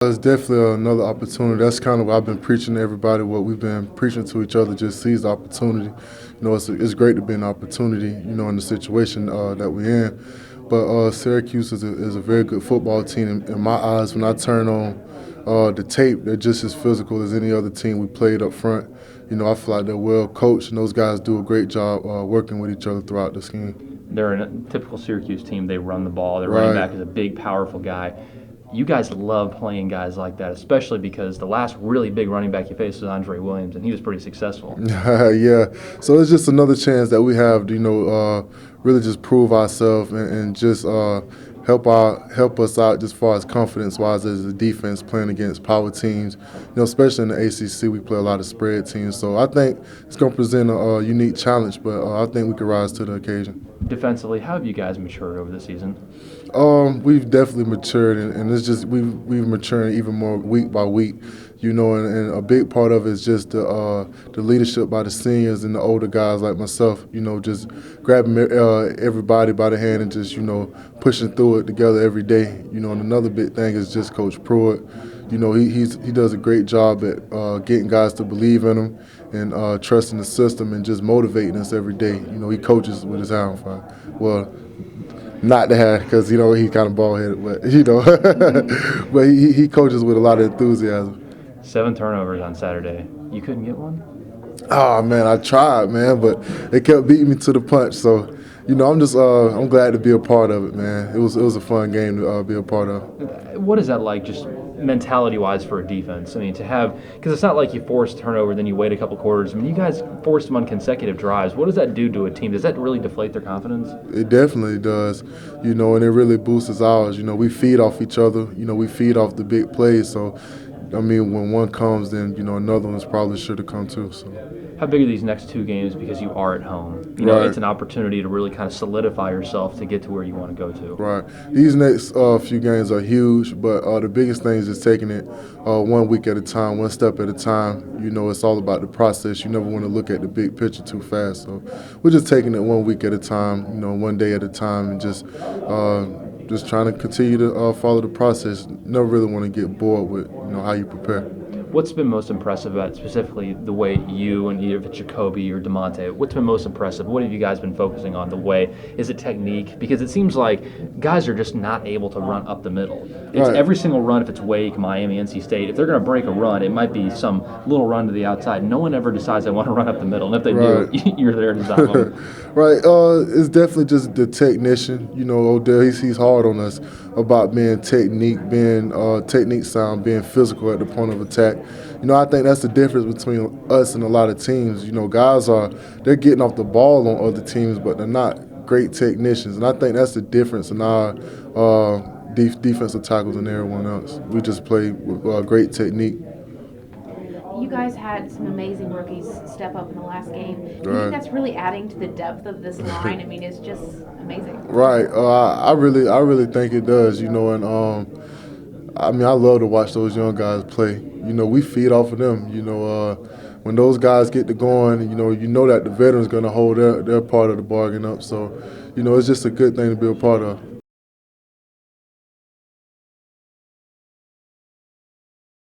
It's definitely another opportunity. That's kind of what I've been preaching to everybody, what we've been preaching to each other, just seize the opportunity. It's great to be an opportunity, in the situation that we're in. But Syracuse is a very good football team. In my eyes, when I turn on the tape, they're just as physical as any other team we played up front. I feel like they're well coached, and those guys do a great job working with each other throughout the scheme. They're a typical Syracuse team. They run the ball. Their Right. running back is a big, powerful guy. You guys love playing guys like that, especially because the last really big running back you faced was Andre Williams, and he was pretty successful. Yeah, so it's just another chance that we have to, really just prove ourselves and just help us out just far as confidence-wise as a defense playing against power teams. Especially in the ACC, we play a lot of spread teams. So I think it's going to present a unique challenge, but I think we can rise to the occasion. Defensively, how have you guys matured over the season? We've definitely matured, and it's just we've matured even more week by week. And a big part of it is just the leadership by the seniors and the older guys like myself. Just grabbing everybody by the hand and just pushing through it together every day. And another big thing is just Coach Pruitt. He does a great job at getting guys to believe in him and trusting the system and just motivating us every day. He coaches with his eye on fire. Well, not the hair, because he's kind of bald-headed, but but he coaches with a lot of enthusiasm. 7 turnovers on Saturday. You couldn't get one? Oh man, I tried, man, but they kept beating me to the punch. So, I'm glad to be a part of it, man. It was a fun game to be a part of. What is that like, just mentality-wise, for a defense? I mean, to have, because it's not like you force turnover, then you wait a couple quarters. I mean, you guys forced them on consecutive drives. What does that do to a team? Does that really deflate their confidence? It definitely does, and it really boosts ours. We feed off each other. We feed off the big plays. So, when one comes, then another one's probably sure to come too. So. How big are these next 2 games because you are at home? Right. It's an opportunity to really kind of solidify yourself to get to where you want to go to. Right. These next few games are huge, but the biggest thing is just taking it 1 week at a time, one step at a time. It's all about the process. You never want to look at the big picture too fast. So we're just taking it 1 week at a time, 1 day at a time, and just trying to continue to follow the process. Never really want to get bored with how you prepare. What's been most impressive about specifically the way you and either Jacoby or DeMonte, what's been most impressive? What have you guys been focusing on? The way, is it technique? Because it seems like guys are just not able to run up the middle. It's right. Every single run, if it's Wake, Miami, NC State, if they're going to break a run, it might be some little run to the outside. No one ever decides they want to run up the middle. And if they right. do, you're there to stop them. Right. It's definitely just the technician. Odell, he's hard on us about being technique sound, being physical at the point of attack. I think that's the difference between us and a lot of teams. Guys they're getting off the ball on other teams, but they're not great technicians. And I think that's the difference in our defensive tackles and everyone else. We just play with great technique. You guys had some amazing rookies step up in the last game. Do you Right. think that's really adding to the depth of this line? I mean, it's just amazing. Right. I really think it does. And I love to watch those young guys play. We feed off of them. When those guys get to going, that the veterans going to hold their part of the bargain up. So, it's just a good thing to be a part of.